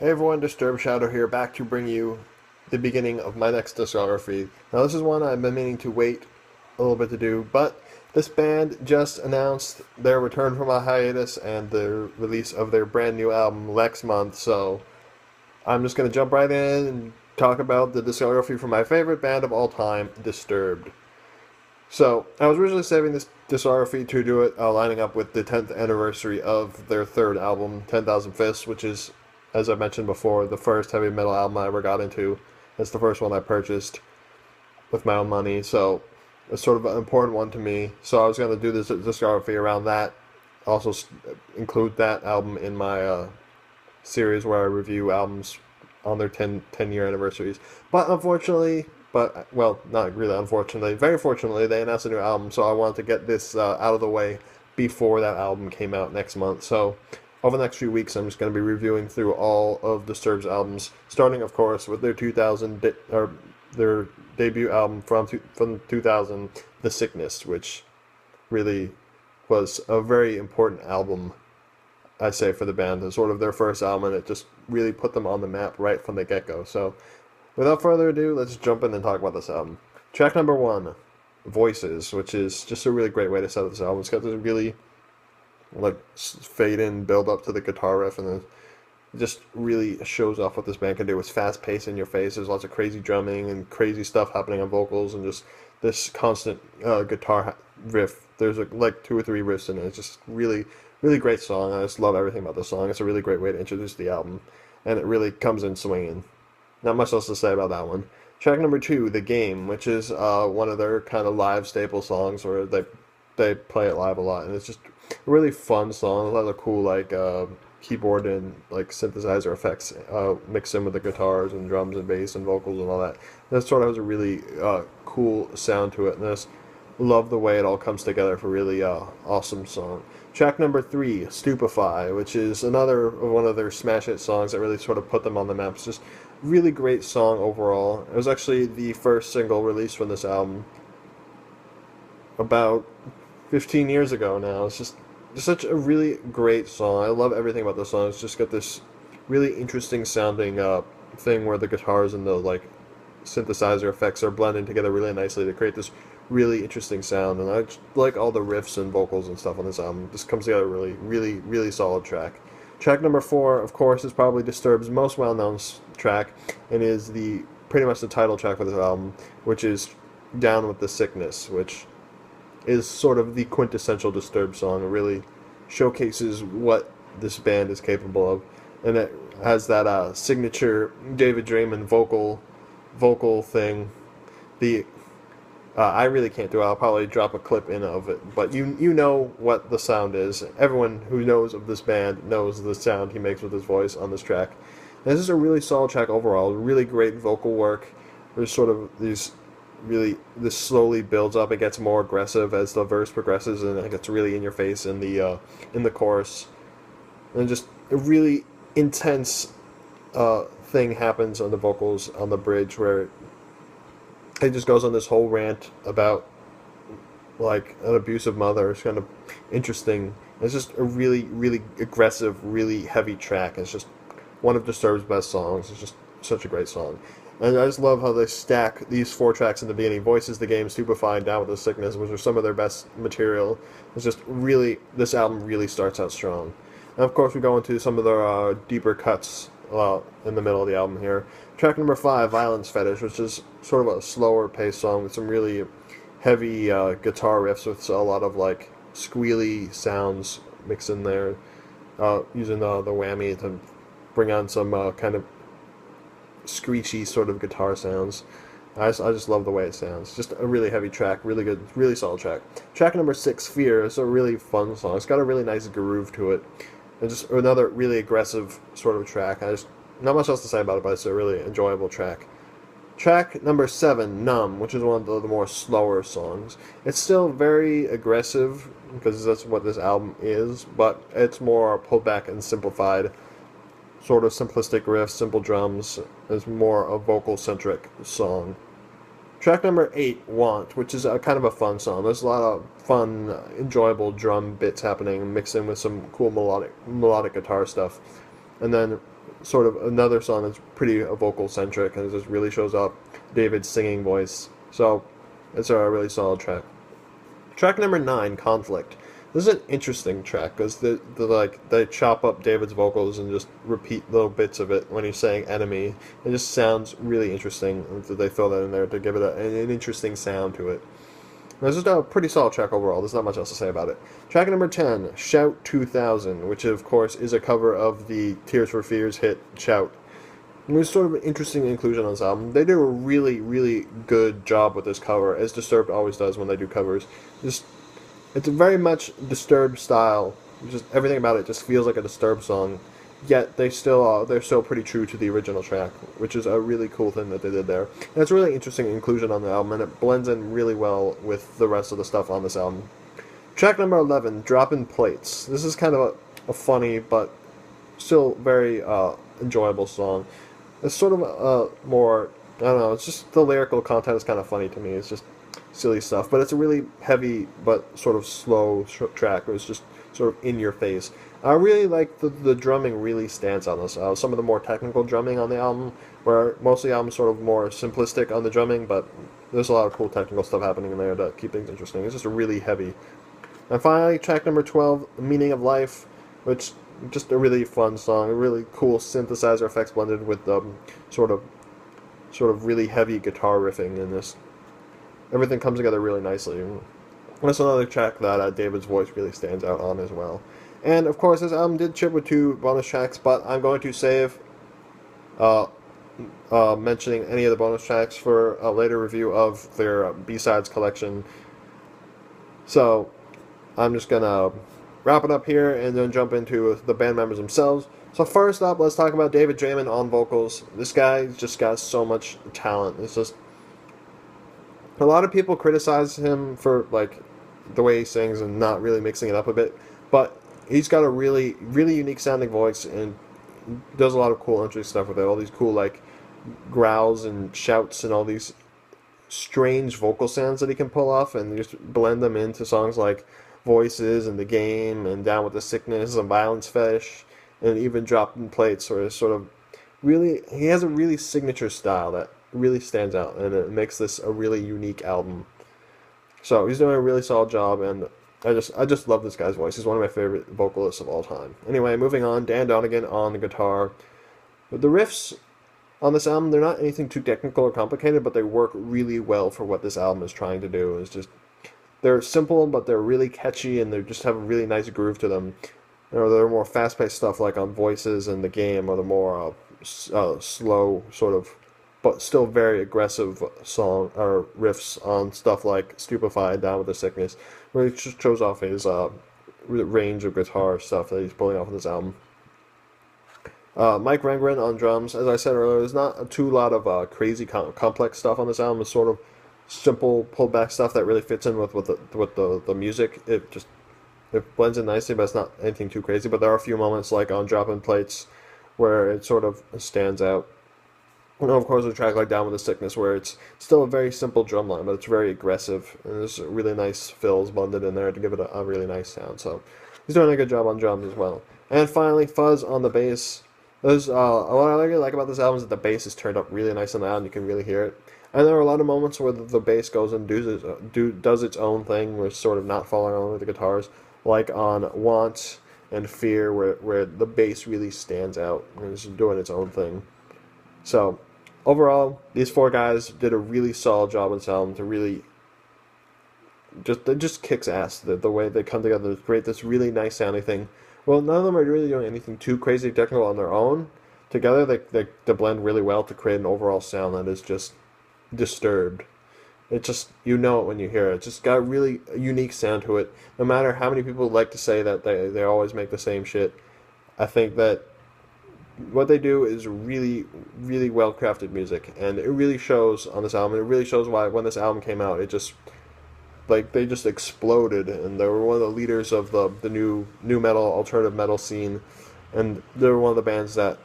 Hey everyone, DisturbedShadow here, back to bring you the beginning of my next discography. Now this is one I've been meaning to wait a little bit to do, but this band just announced their return from a hiatus and the release of their brand new album next month, so I'm just going to jump right in and talk about the discography for my favorite band of all time, Disturbed. So, I was originally saving this discography to do it lining up with the 10th anniversary of their third album, 10,000 Fists, which is, as I mentioned before, the first heavy metal album I ever got into. It's the first one I purchased with my own money, so it's sort of an important one to me. So I was going to do this discography around that, also include that album in my series where I review albums on their 10-year anniversaries. But unfortunately, well, not really unfortunately, very fortunately, they announced a new album, so I wanted to get this out of the way before that album came out next month. So over the next few weeks, I'm just going to be reviewing through all of Disturbed's albums, starting, of course, with their their debut album from 2000, The Sickness, which really was a very important album, I say, for the band. It's sort of their first album, and it just really put them on the map right from the get-go. So without further ado, let's jump in and talk about this album. Track number 1, Voices, which is just a really great way to set up this album. It's got this really fade in, build up to the guitar riff, and then it just really shows off what this band can do. It's fast paced in your face. There's lots of crazy drumming and crazy stuff happening on vocals, and just this constant guitar riff. There's like 2 or 3 riffs in it. It's just really, really great song. I just love everything about the song. It's a really great way to introduce the album, and it really comes in swinging. Not much else to say about that one. Track number 2, The Game, which is one of their kind of live staple songs where they play it live a lot, and it's just a really fun song. A lot of cool keyboard and synthesizer effects mixed in with the guitars and drums and bass and vocals and all that. That sort of has a really cool sound to it, and I just love the way it all comes together for a really awesome song. Track number 3, Stupify, which is another one of their smash hit songs that really sort of put them on the map. It's just really great song overall. It was actually the first single released from this album about 15 years ago now. It's just such a really great song. I love everything about the song. It's just got this really interesting sounding thing where the guitars and the synthesizer effects are blending together really nicely to create this really interesting sound. And I just like all the riffs and vocals and stuff on this album. This comes together really, really, really solid track. Track number 4, of course, is probably Disturbed's most well-known track, and is pretty much the title track for this album, which is Down with the Sickness, which is sort of the quintessential Disturbed song. It really showcases what this band is capable of, and it has that signature David Draiman vocal thing. I really can't do it. I'll probably drop a clip in of it, but you know what the sound is. Everyone who knows of this band knows the sound he makes with his voice on this track. And this is a really solid track overall. Really great vocal work. There's sort of this slowly builds up. It gets more aggressive as the verse progresses, and it gets really in your face in the chorus. And just a really intense thing happens on the vocals on the bridge where it just goes on this whole rant about an abusive mother. It's kind of interesting. It's just a really, really aggressive, really heavy track. It's just one of Disturbed's best songs. It's just such a great song. And I just love how they stack these 4 tracks in the beginning. Voices, The Game, Stupefy, and Down with the Sickness, which are some of their best material. It's just really, this album really starts out strong. And of course we go into some of their deeper cuts in the middle of the album here. Track number 5, Violence Fetish, which is sort of a slower paced song with some really heavy guitar riffs with a lot of squealy sounds mixed in there, using the whammy to bring on some kind of screechy sort of guitar sounds. I just love the way it sounds. Just a really heavy track, really good, really solid track. Track number 6, Fear, is a really fun song. It's got a really nice groove to it. And just another really aggressive sort of track. Not much else to say about it, but it's a really enjoyable track. Track number 7, Numb, which is one of the more slower songs. It's still very aggressive, because that's what this album is, but it's more pulled back and simplified. Sort of simplistic riffs, simple drums. It's more a vocal-centric song. Track number 8, Want, which is kind of a fun song. There's a lot of fun, enjoyable drum bits happening, mixed in with some cool melodic guitar stuff. And then sort of another song that's pretty vocal centric, and it just really shows up David's singing voice. So it's a really solid track. Track number 9, Conflict. This is an interesting track because they chop up David's vocals and just repeat little bits of it when he's saying enemy. It just sounds really interesting. They throw that in there to give it an interesting sound to it. This is a pretty solid track overall. There's not much else to say about it. Track number 10, Shout 2000, which of course is a cover of the Tears for Fears hit Shout. It was sort of an interesting inclusion on this album. They do a really, really good job with this cover, as Disturbed always does when they do covers. It's a very much Disturbed style. Just everything about it just feels like a Disturbed song. Yet they're still pretty true to the original track, which is a really cool thing that they did there. And it's a really interesting inclusion on the album, and it blends in really well with the rest of the stuff on this album. Track number 11, Droppin Plates. This is kind of a funny but still very enjoyable song. It's sort of more, I don't know, it's just the lyrical content is kind of funny to me. It's just silly stuff, but it's a really heavy but sort of slow track. It's just sort of in your face. I really like the drumming really stands on this. Some of the more technical drumming on the album, where most of the album is sort of more simplistic on the drumming, but there's a lot of cool technical stuff happening in there to keep things interesting. It's just a really heavy. And finally, track number 12, Meaning of Life, which just a really fun song, a really cool synthesizer effects blended with sort of really heavy guitar riffing in this. Everything comes together really nicely. That's another track that David's voice really stands out on as well. And of course, this album did chip with 2 bonus tracks, but I'm going to save mentioning any of the bonus tracks for a later review of their B-sides collection. So I'm just gonna wrap it up here and then jump into the band members themselves. So first up, let's talk about David Draiman on vocals. This guy just got so much talent. It's just a lot of people criticize him for like the way he sings and not really mixing it up a bit, but he's got a really, really unique sounding voice and does a lot of cool, interesting stuff with it. All these cool like growls and shouts and all these strange vocal sounds that he can pull off and just blend them into songs like Voices and The Game and Down with the Sickness and Violence Fetish and even Droppin Plates, or sort of really, he has a really signature style that really stands out, and it makes this a really unique album. So he's doing a really solid job, and I just love this guy's voice. He's one of my favorite vocalists of all time. Anyway, moving on, Dan Donegan on the guitar. But the riffs on this album, they're not anything too technical or complicated, but they work really well for what this album is trying to do. It's just, they're simple, but they're really catchy, and they just have a really nice groove to them. Or they're more fast-paced stuff like on Voices and The Game, or the more slow sort of, but still very aggressive song or riffs on stuff like Stupify, Down with the Sickness, where he just shows off his range of guitar stuff that he's pulling off of this album. Mike Wengren on drums. As I said earlier, there's not a lot of crazy complex stuff on this album. It's sort of simple pulled back stuff that really fits in with the music. It blends in nicely, but it's not anything too crazy. But there are a few moments like on Droppin Plates where it sort of stands out. And of course, a track like Down with the Sickness, where it's still a very simple drum line, but it's very aggressive. And there's really nice fills blended in there to give it a really nice sound. So he's doing a good job on drums as well. And finally, Fuzz on the bass. There's what I really like about this album is that the bass is turned up really nice and loud, and you can really hear it. And there are a lot of moments where the bass goes and does its own thing, where it's sort of not following along with the guitars, like on Want and Fear, where the bass really stands out and is doing its own thing. So overall, these 4 guys did a really solid job on this album to really just kicks ass. The way they come together to create this really nice sounding thing. Well, none of them are really doing anything too crazy technical on their own. Together, they blend really well to create an overall sound that is just Disturbed. It just, you know it when you hear it. It's just got a really unique sound to it. No matter how many people like to say that they always make the same shit, I think that what they do is really, really well-crafted music. And it really shows on this album. It really shows why when this album came out, it just, like, they just exploded. And they were one of the leaders of the new metal, alternative metal scene. And they were one of the bands that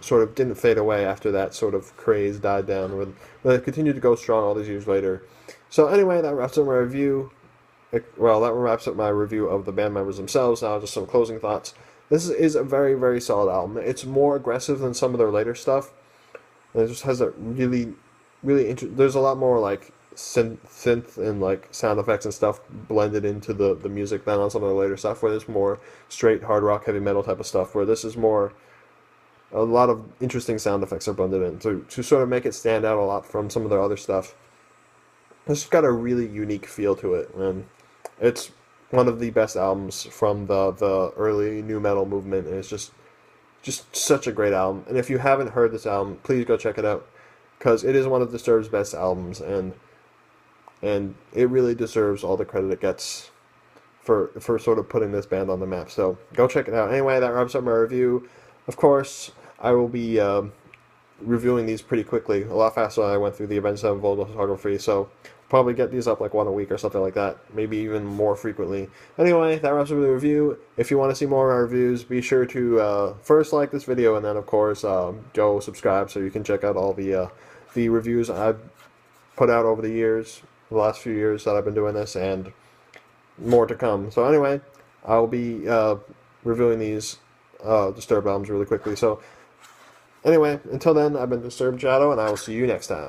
sort of didn't fade away after that sort of craze died down. They continued to go strong all these years later. So anyway, that wraps up my review. Well, that wraps up my review of the band members themselves. Now just some closing thoughts. This is a very, very solid album. It's more aggressive than some of their later stuff. And it just has a really, really there's a lot more like synth and like sound effects and stuff blended into the music than on some of the later stuff, where there's more straight hard rock, heavy metal type of stuff, where this is more, a lot of interesting sound effects are blended in to sort of make it stand out a lot from some of their other stuff. It's got a really unique feel to it, and it's one of the best albums from the early nu metal movement, and it's just such a great album. And if you haven't heard this album, please go check it out, because it is one of Disturbed's best albums, and it really deserves all the credit it gets for sort of putting this band on the map. So go check it out. Anyway, that wraps up my review. Of course, I will be reviewing these pretty quickly, a lot faster than I went through the Avenged Sevenfold photography, so probably get these up like one a week or something like that, maybe even more frequently. Anyway, that wraps up the review. If you want to see more of our reviews, be sure to first like this video, and then of course go subscribe so you can check out all the reviews I've put out over the years, the last few years that I've been doing this, and more to come. So anyway, I'll be reviewing these Disturbed albums really quickly. So anyway, until then, I've been DisturbedShadow, and I will see you next time.